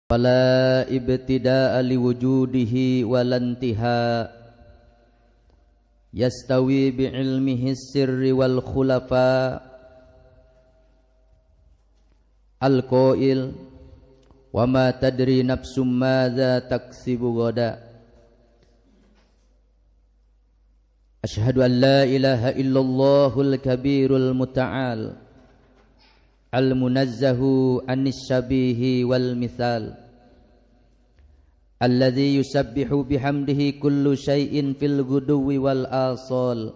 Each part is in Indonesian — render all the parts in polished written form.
Wala ibtida'a liwujudihi walantiha yastawi bi'ilmihi sirri wal khulafa al-qail wa ma tadri nafsum madza taksibu gada. Asyhadu an la ilaha illallahul kabirul muta'al al-munazzahu anis syabihi wal mithal alladhi yusabbihu bihamdihi kullu syai'in fil ghuduwi wal asal.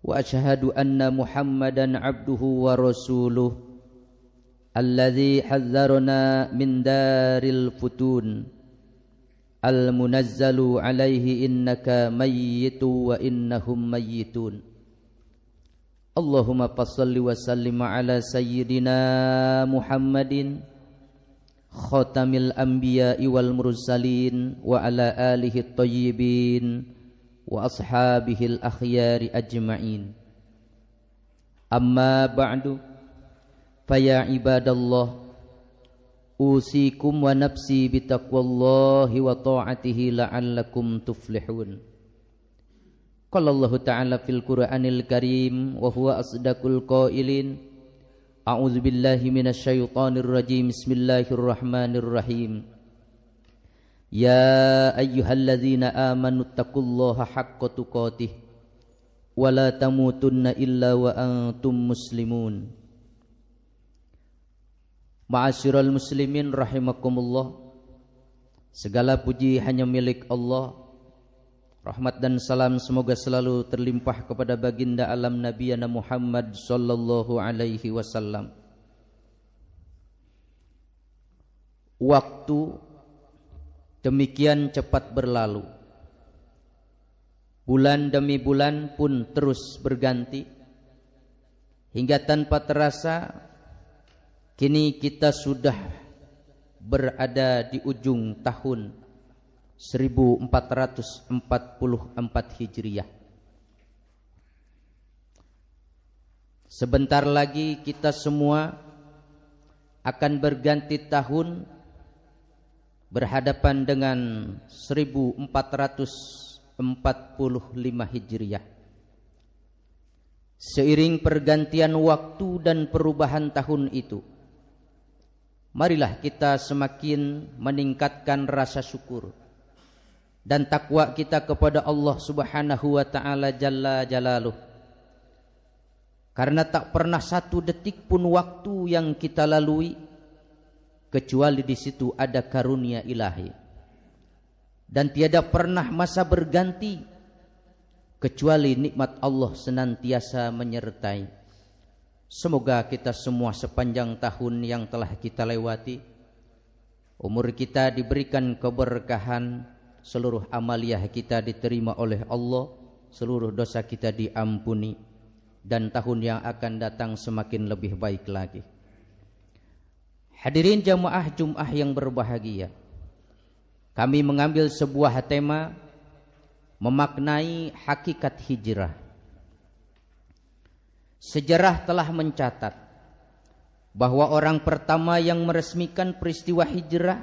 Wa asyhadu anna Muhammadan abduhu wa rasuluh alladhi hadzarna min daril futun al-munazzalu alaihi innaka mayyitu wa innahum mayyitun. Allahumma fassalli wa sallim ala sayyidina Muhammadin khatamil anbiya'i wal mursalin wa ala alihi at-tayyibin wa ashabihil akhyari ajma'in. Amma ba'du, faya ibadallah, usikum wa nafsi bitaqwallahi wa ta'atihi la'allakum tuflihun. Qala Allah Ta'ala fil Qur'anil Karim wa huwa asdaqul qailin. A'udzu billahi minasyaitonir rajim. Bismillahirrahmanirrahim. Ya ayyuhalladzina amanu taqullaha haqqa tuqatih wa la tamutunna illa wa antum muslimun. Ma'asyiral muslimin rahimakumullah. Segala puji hanya milik Allah. Rahmat dan salam semoga selalu terlimpah kepada baginda alam Nabi Muhammad sallallahu alaihi wasallam. Waktu demikian cepat berlalu. Bulan demi bulan pun terus berganti. Hingga tanpa terasa kini kita sudah berada di ujung tahun 1444 Hijriah. Sebentar lagi kita semua akan berganti tahun berhadapan dengan 1445 Hijriah. Seiring pergantian waktu dan perubahan tahun itu, marilah kita semakin meningkatkan rasa syukur dan takwa kita kepada Allah Subhanahu wa Ta'ala Jalla Jalaluh. Karena tak pernah satu detik pun waktu yang kita lalui kecuali di situ ada karunia ilahi, dan tiada pernah masa berganti kecuali nikmat Allah senantiasa menyertai. Semoga kita semua sepanjang tahun yang telah kita lewati, umur kita diberikan keberkahan, seluruh amaliyah kita diterima oleh Allah, seluruh dosa kita diampuni, dan tahun yang akan datang semakin lebih baik lagi. Hadirin jamaah Jum'ah yang berbahagia, kami mengambil sebuah tema memaknai hakikat hijrah. Sejarah telah mencatat bahwa orang pertama yang meresmikan peristiwa hijrah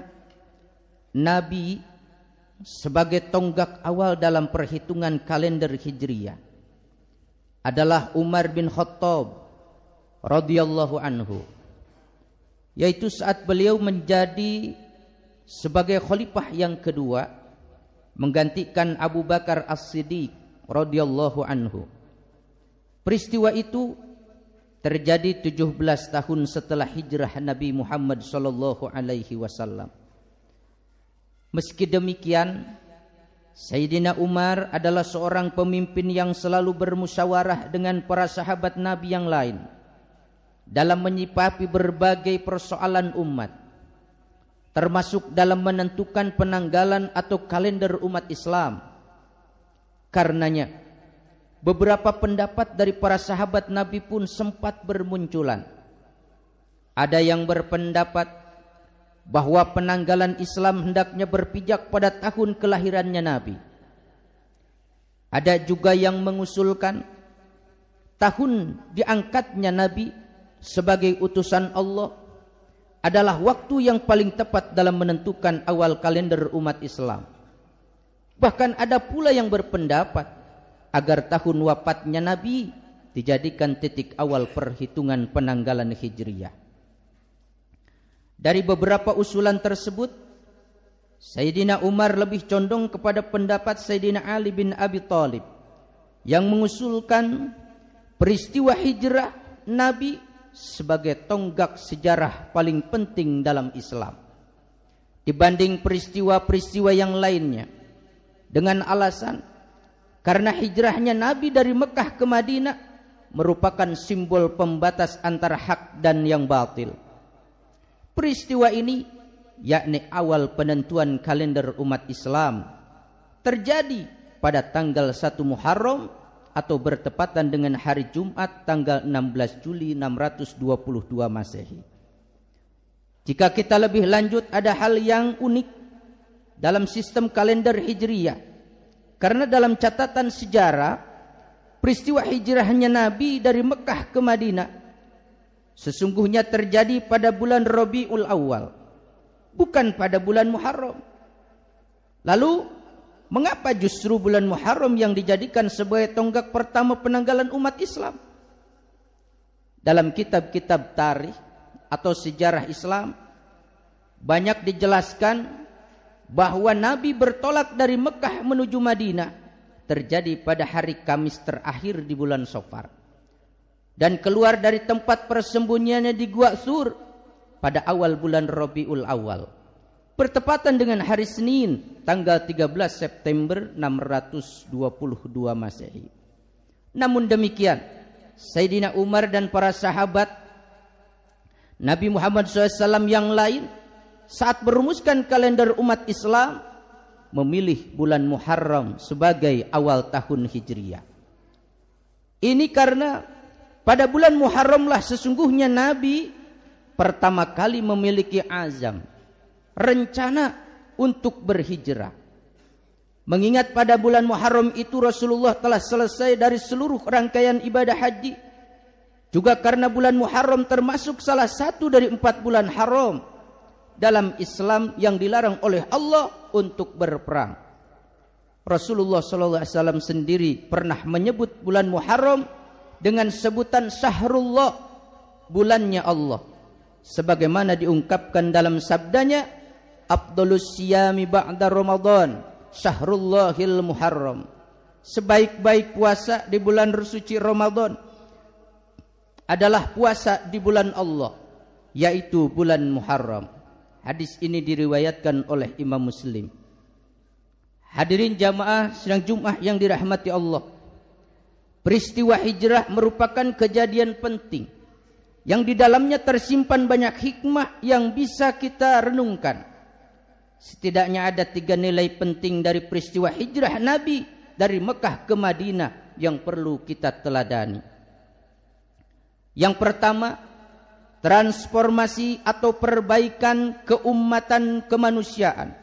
Nabi sebagai tonggak awal dalam perhitungan kalender Hijriyah adalah Umar bin Khattab radhiyallahu anhu, yaitu saat beliau menjadi sebagai khalifah yang kedua menggantikan Abu Bakar As-Siddiq radhiyallahu anhu. Peristiwa itu terjadi 17 tahun setelah hijrah Nabi Muhammad sallallahu alaihi wasallam. Meski demikian, Sayyidina Umar adalah seorang pemimpin yang selalu bermusyawarah dengan para sahabat Nabi yang lain dalam menyikapi berbagai persoalan umat, termasuk dalam menentukan penanggalan atau kalender umat Islam. Karenanya, beberapa pendapat dari para sahabat Nabi pun sempat bermunculan. Ada yang berpendapat bahwa penanggalan Islam hendaknya berpijak pada tahun kelahirannya Nabi. Ada juga yang mengusulkan tahun diangkatnya Nabi sebagai utusan Allah adalah waktu yang paling tepat dalam menentukan awal kalender umat Islam. Bahkan ada pula yang berpendapat agar tahun wafatnya Nabi dijadikan titik awal perhitungan penanggalan Hijriyah. Dari beberapa usulan tersebut, Sayyidina Umar lebih condong kepada pendapat Sayyidina Ali bin Abi Thalib yang mengusulkan peristiwa hijrah Nabi sebagai tonggak sejarah paling penting dalam Islam dibanding peristiwa-peristiwa yang lainnya, dengan alasan karena hijrahnya Nabi dari Mekah ke Madinah merupakan simbol pembatas antara hak dan yang batil. Peristiwa ini, yakni awal penentuan kalender umat Islam, terjadi pada tanggal 1 Muharram atau bertepatan dengan hari Jumat tanggal 16 Juli 622 Masehi. Jika kita lebih lanjut, ada hal yang unik dalam sistem kalender Hijriyah, karena dalam catatan sejarah peristiwa hijrahnya Nabi dari Mekah ke Madinah sesungguhnya terjadi pada bulan Rabiul Awal, bukan pada bulan Muharram. Lalu mengapa justru bulan Muharram yang dijadikan sebagai tonggak pertama penanggalan umat Islam? Dalam kitab-kitab tarikh atau sejarah Islam banyak dijelaskan bahwa Nabi bertolak dari Mekah menuju Madinah terjadi pada hari Kamis terakhir di bulan Safar, dan keluar dari tempat persembunyiannya di Gua Sur pada awal bulan Rabiul Awal, bertepatan dengan hari Senin tanggal 13 September 622 Masehi. Namun demikian, Sayyidina Umar dan para sahabat Nabi Muhammad SAW yang lain saat merumuskan kalender umat Islam memilih bulan Muharram sebagai awal tahun Hijriyah. Ini karena pada bulan Muharramlah sesungguhnya Nabi pertama kali memiliki azam, rencana untuk berhijrah. Mengingat pada bulan Muharram itu Rasulullah telah selesai dari seluruh rangkaian ibadah haji. Juga karena bulan Muharram termasuk salah satu dari 4 bulan haram dalam Islam yang dilarang oleh Allah untuk berperang. Rasulullah SAW sendiri pernah menyebut bulan Muharram dengan sebutan Syahrullah, bulannya Allah, sebagaimana diungkapkan dalam sabdanya, Afdhalus siyami ba'da Ramadan Syahrullahil Muharram. Sebaik-baik puasa di bulan suci Ramadan adalah puasa di bulan Allah, yaitu bulan Muharram. Hadis ini diriwayatkan oleh Imam Muslim. Hadirin jamaah sidang Jumat yang dirahmati Allah, peristiwa hijrah merupakan kejadian penting yang di dalamnya tersimpan banyak hikmah yang bisa kita renungkan. Setidaknya ada 3 nilai penting dari peristiwa hijrah Nabi dari Mekah ke Madinah yang perlu kita teladani. Yang pertama, transformasi atau perbaikan keumatan kemanusiaan.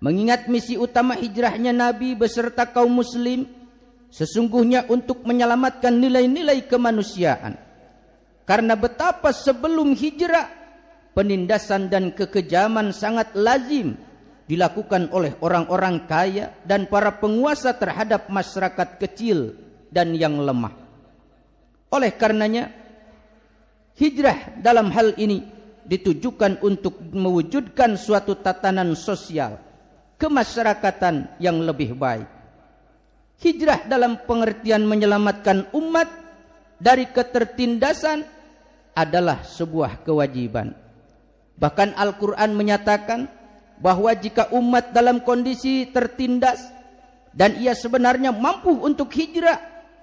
Mengingat misi utama hijrahnya Nabi beserta kaum muslim sesungguhnya untuk menyelamatkan nilai-nilai kemanusiaan. Karena betapa sebelum hijrah penindasan dan kekejaman sangat lazim dilakukan oleh orang-orang kaya dan para penguasa terhadap masyarakat kecil dan yang lemah. Oleh karenanya, hijrah dalam hal ini ditujukan untuk mewujudkan suatu tatanan sosial kemasyarakatan yang lebih baik. Hijrah dalam pengertian menyelamatkan umat dari ketertindasan adalah sebuah kewajiban. Bahkan Al-Quran menyatakan bahwa jika umat dalam kondisi tertindas dan ia sebenarnya mampu untuk hijrah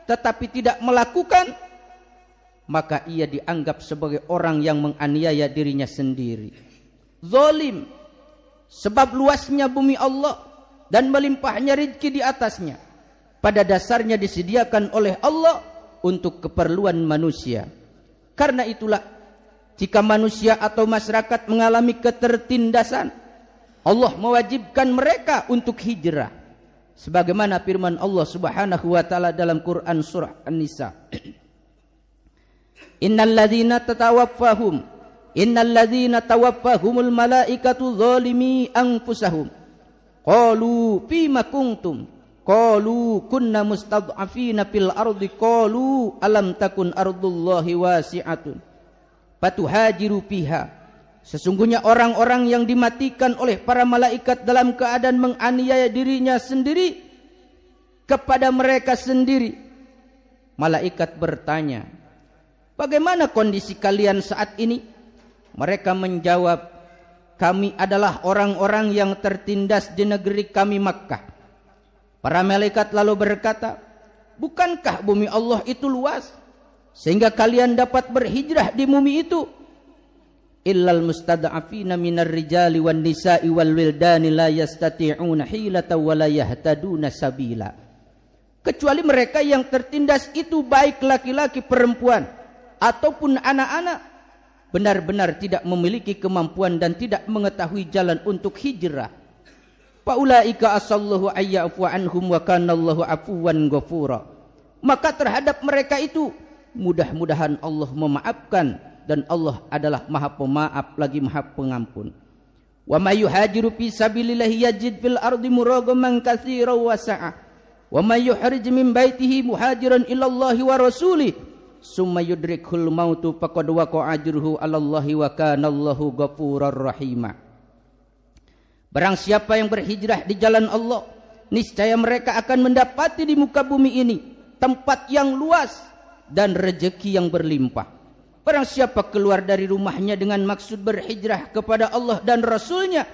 tetapi tidak melakukan, maka ia dianggap sebagai orang yang menganiaya dirinya sendiri, zalim. Sebab luasnya bumi Allah dan melimpahnya rezeki di atasnya pada dasarnya disediakan oleh Allah untuk keperluan manusia. Karena itulah, jika manusia atau masyarakat mengalami ketertindasan, Allah mewajibkan mereka untuk hijrah. Sebagaimana firman Allah Subhanahu wa taala dalam Quran surah An-Nisa. Innal ladzina tatawaffahum innal ladzina tawaffahumul malaikatu zalimi anfusahum qalu fima kuntum qalu kunna mustad'afina fil ardi qalu alam takun ardullahi wasi'atun fatuhajiru fiha. Sesungguhnya orang-orang yang dimatikan oleh para malaikat dalam keadaan menganiaya dirinya sendiri kepada mereka sendiri. Malaikat bertanya, bagaimana kondisi kalian saat ini? Mereka menjawab, kami adalah orang-orang yang tertindas di negeri kami Makkah. Para malaikat lalu berkata, bukankah bumi Allah itu luas sehingga kalian dapat berhijrah di bumi itu? Illal mustad'afina minar rijali wan nisa'i wal wildani la yastati'una hilata wa la yahtaduna sabila. Kecuali mereka yang tertindas itu baik laki-laki perempuan ataupun anak-anak benar-benar tidak memiliki kemampuan dan tidak mengetahui jalan untuk hijrah. Faulaika asallahu ayyafu anhum wa kanallahu afuwan ghafura. Maka terhadap mereka itu mudah-mudahan Allah memaafkan, dan Allah adalah Maha Pemaaf lagi Maha Pengampun. Wa may yuhajiru fi sabilillahi yajid fil ardi muragaman katsiran wa sa'ah. Wa may yuhrij min baitihi muhajiran ila Allah wa rasulih summa yudrikhul mautu faqad waqa'a ajruhu 'ala Allah wa kana Allahu ghafurur rahima. Barang siapa yang berhijrah di jalan Allah, niscaya mereka akan mendapati di muka bumi ini tempat yang luas dan rezeki yang berlimpah. Barang siapa keluar dari rumahnya dengan maksud berhijrah kepada Allah dan Rasulnya,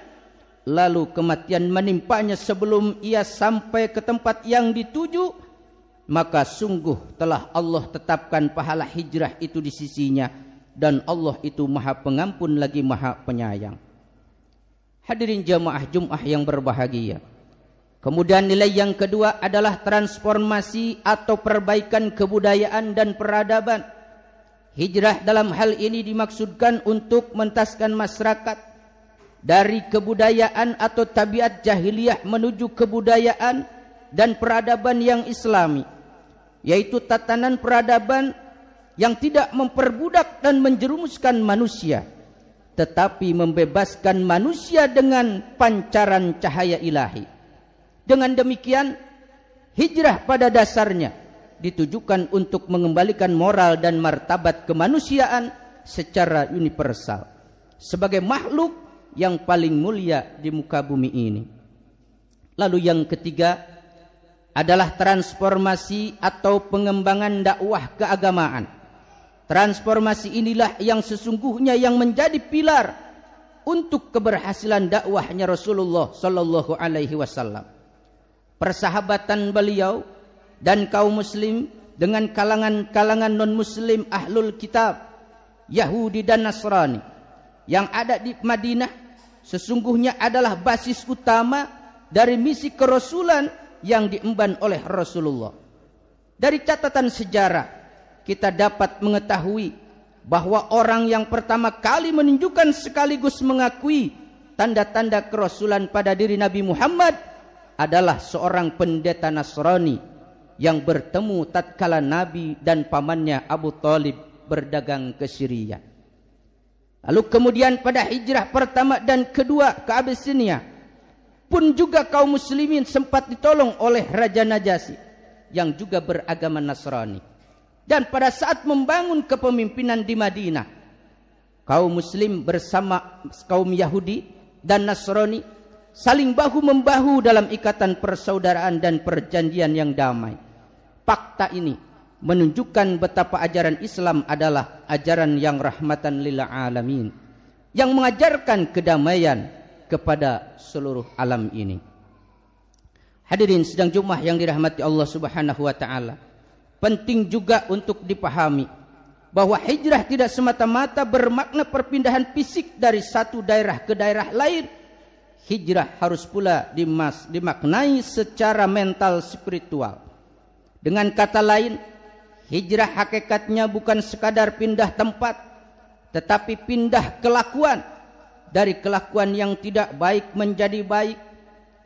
lalu kematian menimpanya sebelum ia sampai ke tempat yang dituju, maka sungguh telah Allah tetapkan pahala hijrah itu di sisinya, dan Allah itu Maha Pengampun lagi Maha Penyayang. Hadirin jamaah Jumat yang berbahagia. Kemudian nilai yang kedua adalah transformasi atau perbaikan kebudayaan dan peradaban. Hijrah dalam hal ini dimaksudkan untuk mentaskan masyarakat dari kebudayaan atau tabiat jahiliyah menuju kebudayaan dan peradaban yang islami, yaitu tatanan peradaban yang tidak memperbudak dan menjerumuskan manusia, tetapi membebaskan manusia dengan pancaran cahaya ilahi. Dengan demikian, hijrah pada dasarnya ditujukan untuk mengembalikan moral dan martabat kemanusiaan secara universal sebagai makhluk yang paling mulia di muka bumi ini. Lalu yang ketiga adalah transformasi atau pengembangan dakwah keagamaan. Transformasi inilah yang sesungguhnya yang menjadi pilar untuk keberhasilan dakwahnya Rasulullah sallallahu alaihi wasallam. Persahabatan beliau dan kaum muslim dengan kalangan-kalangan non-muslim ahlul kitab, Yahudi dan Nasrani yang ada di Madinah sesungguhnya adalah basis utama dari misi kerasulan yang diemban oleh Rasulullah. Dari catatan sejarah kita dapat mengetahui bahwa orang yang pertama kali menunjukkan sekaligus mengakui tanda-tanda kerasulan pada diri Nabi Muhammad adalah seorang pendeta Nasrani yang bertemu tatkala Nabi dan pamannya Abu Thalib berdagang ke Syria. Lalu kemudian pada hijrah pertama dan kedua ke Abyssinia pun juga kaum muslimin sempat ditolong oleh Raja Najasyi yang juga beragama Nasrani. Dan pada saat membangun kepemimpinan di Madinah, kaum muslim bersama kaum Yahudi dan Nasrani saling bahu-membahu dalam ikatan persaudaraan dan perjanjian yang damai. Fakta ini menunjukkan betapa ajaran Islam adalah ajaran yang rahmatan lil alamin, yang mengajarkan kedamaian kepada seluruh alam ini. Hadirin sidang Jumat yang dirahmati Allah Subhanahu wa taala, penting juga untuk dipahami bahwa hijrah tidak semata-mata bermakna perpindahan fisik dari satu daerah ke daerah lain. Hijrah harus pula dimaknai secara mental spiritual. Dengan kata lain, hijrah hakikatnya bukan sekadar pindah tempat, tetapi pindah kelakuan, dari kelakuan yang tidak baik menjadi baik.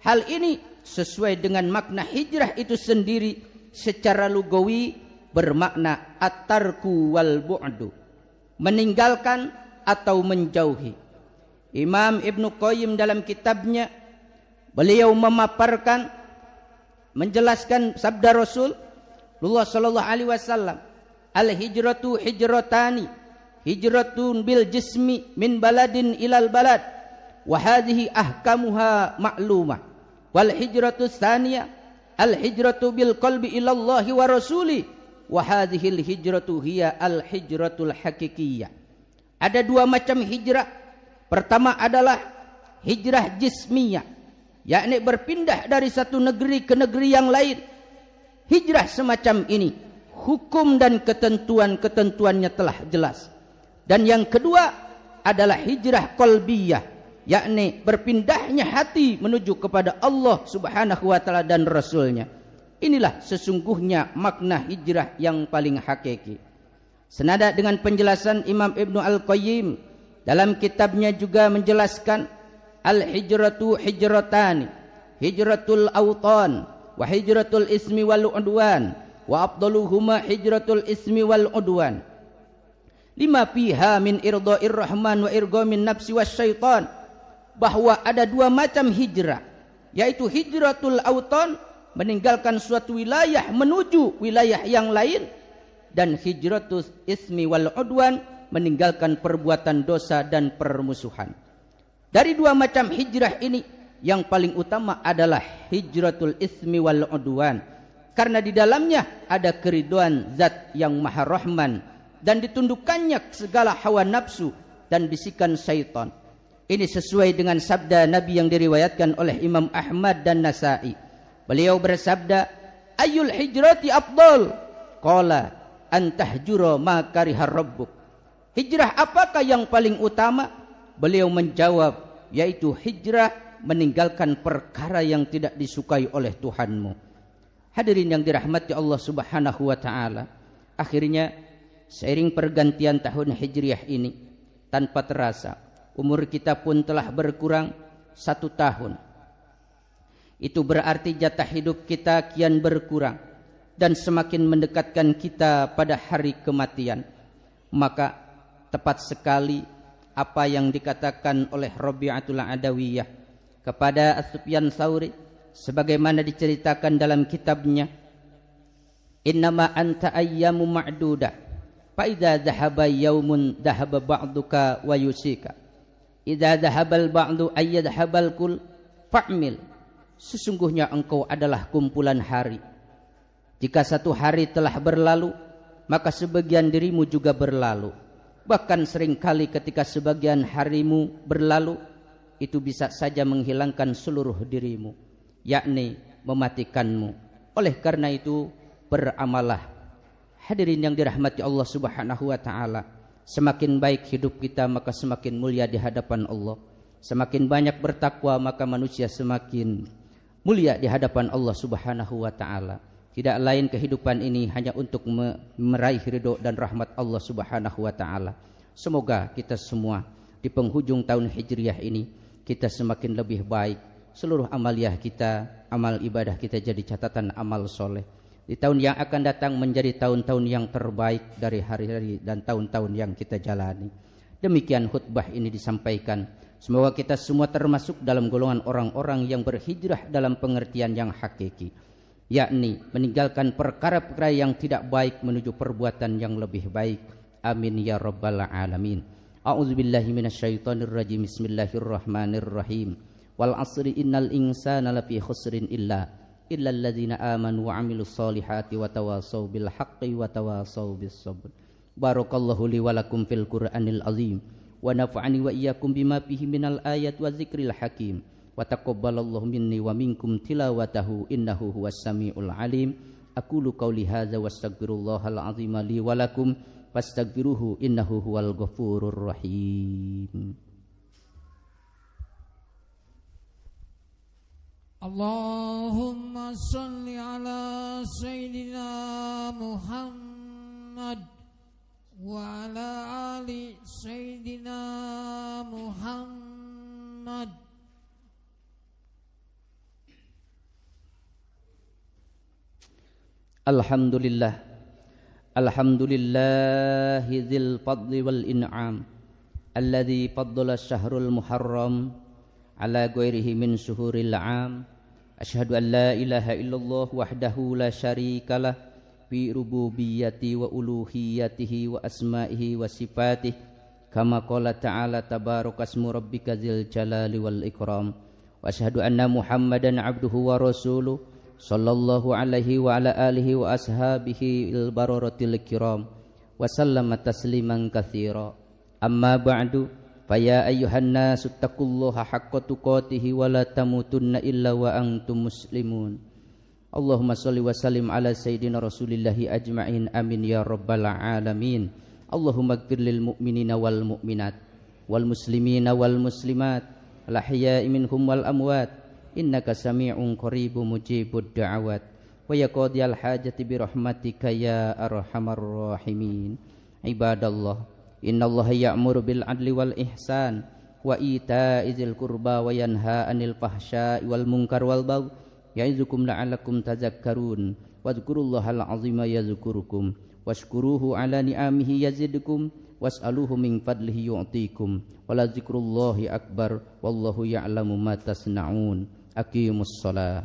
Hal ini sesuai dengan makna hijrah itu sendiri secara lugawi bermakna at-tarku wal bu'du, meninggalkan atau menjauhi. Imam Ibnu Qayyim dalam kitabnya beliau memaparkan, menjelaskan sabda Rasulullah sallallahu alaihi wasallam, al-hijratu hijratani, hijratun bil jismi min baladin ilal balad wa hadhihi ahkamuha ma'lumah, wal hijratu tsaniyah al-hijratu bil qalbi ila Allah wa rasuli wa hadhihi al-hijratu hiya al-hijratul haqiqiyah. Ada dua macam hijrah. Pertama adalah hijrah jismiyah, yakni berpindah dari satu negeri ke negeri yang lain. Hijrah semacam ini hukum dan ketentuan-ketentuannya telah jelas. Dan yang kedua adalah hijrah qalbiyah, yakni berpindahnya hati menuju kepada Allah Subhanahu wa taala dan Rasulnya. Inilah sesungguhnya makna hijrah yang paling hakiki. Senada dengan penjelasan Imam Ibnu Al-Qayyim dalam kitabnya juga menjelaskan, al-hijratu hijratani, hijratul awtan wa hijratul ismi wal udwan, wa afdaluhuma hijratul ismi wal udwan, lima fiha min irda'ir rahman wa irghamin nafsi wasyaitan. Bahwa ada dua macam hijrah, yaitu hijratul awtan, meninggalkan suatu wilayah menuju wilayah yang lain, dan hijratul ismi wal udwan, meninggalkan perbuatan dosa dan permusuhan. Dari dua macam hijrah ini, yang paling utama adalah hijratul ismi wal udwan, karena di dalamnya ada keriduan zat yang maha rahman dan ditundukkannya segala hawa nafsu dan bisikan syaitan. Ini sesuai dengan sabda Nabi yang diriwayatkan oleh Imam Ahmad dan Nasa'i. Beliau bersabda, ayyul hijrati afdal? Qala antahjura ma kariha rabbuk. Hijrah apakah yang paling utama? Beliau menjawab, yaitu hijrah meninggalkan perkara yang tidak disukai oleh Tuhanmu. Hadirin yang dirahmati Allah Subhanahu wa taala, akhirnya seiring pergantian tahun Hijriah ini, tanpa terasa umur kita pun telah berkurang 1 tahun. Itu berarti jatah hidup kita kian berkurang dan semakin mendekatkan kita pada hari kematian. Maka tepat sekali apa yang dikatakan oleh Rabi'atul Adawiyah kepada As-Sufyan Tsauri, sebagaimana diceritakan dalam kitabnya, innama anta ayyamu ma'dudah fa idza dhahaba yaumun dhahaba ba'duka wa yusika, idza dhahabal ba'du ayyadhabal kul fa'mil. Sesungguhnya engkau adalah kumpulan hari. Jika satu hari telah berlalu, maka sebagian dirimu juga berlalu. Bahkan seringkali ketika sebagian harimu berlalu, itu bisa saja menghilangkan seluruh dirimu, yakni mematikanmu. Oleh karena itu, beramalah. Hadirin yang dirahmati Allah Subhanahu wa taala, semakin baik hidup kita maka semakin mulia di hadapan Allah. Semakin banyak bertakwa maka manusia semakin mulia di hadapan Allah Subhanahu wa taala. Tidak lain kehidupan ini hanya untuk meraih ridho dan rahmat Allah Subhanahu wa taala. Semoga kita semua di penghujung tahun Hijriah ini kita semakin lebih baik. Seluruh amaliah kita, amal ibadah kita jadi catatan amal soleh. Di tahun yang akan datang menjadi tahun-tahun yang terbaik dari hari-hari dan tahun-tahun yang kita jalani. Demikian khutbah ini disampaikan. Semoga kita semua termasuk dalam golongan orang-orang yang berhijrah dalam pengertian yang hakiki, yakni meninggalkan perkara-perkara yang tidak baik menuju perbuatan yang lebih baik. Amin ya rabbal alamin. A'udzubillahi minasyaitonirrajim. Bismillahirrahmanirrahim. Wal 'asri innal insana lafi khusrin illal ladzina amanu wa 'amilus solihati wa tawassaw bil haqqi wa tawassaw bis sabr. Barakallahu li wa lakum fil Qur'anil azim wa nafa'ani wa iyyakum bima fihi minal ayat wa dzikril hakim. Wa taqabbalallahu minni wa minkum tilawatahu innahu huwas samiul alim. Aqulu qauli hadza wastaghfirullahal azim li wa lakum fastaghfiruhu innahu huwal ghafurur rahim. Allahumma salli ala sayyidina Muhammad wa ala ali sayyidina Muhammad. Alhamdulillah, alhamdulillahi dzil fadli wal in'am, alladzi faddala syahrul muharram ala ghairihi min syuhuril 'am. Asyhadu an la ilaha illallah wahdahu la syarikalah fi rububiyyati wa uluhiyyatihi wa asma'ihi wa sifatihi kama qala ta'ala tabarakasmu rabbika dzil jalali wal ikram. Wa asyhadu anna Muhammadan abduhu wa rasuluh sallallahu alaihi wa ala alihi wa ashabihi il bararatil kiram wa sallama tasliman katsira. Amma ba'du, fa ya ayyuhan nasu taqullaha haqqa tuqatih wa la tamutunna illa wa antum muslimun. Allahumma shalli wa sallim ala sayyidina rasulillahi ajma'in amin ya rabbal alamin. Allahumma ighfir lil mu'minina wal mu'minat wal muslimina wal muslimat al ahya'i minhum wal amwat innaka sami'un qaribun mujibud da'awat wa ya qadiyal hajati bi rahmatika ya arhamar rahimin. Ibadallah, innallaha ya'muru bil adli wal ihsan wa ita'izil qurba wa yanha 'anil fahsya'i wal munkar wal baghi ya'izukum la'allakum tadhakkarun wadhkurullahal 'azima yadhkurukum washkuruhu 'ala ni'amihi yazidkum was'aluhu min fadlihi yu'tikum wala dzikrullahi akbar wallahu ya'lamu ma tasna'un. Aqimus shalah.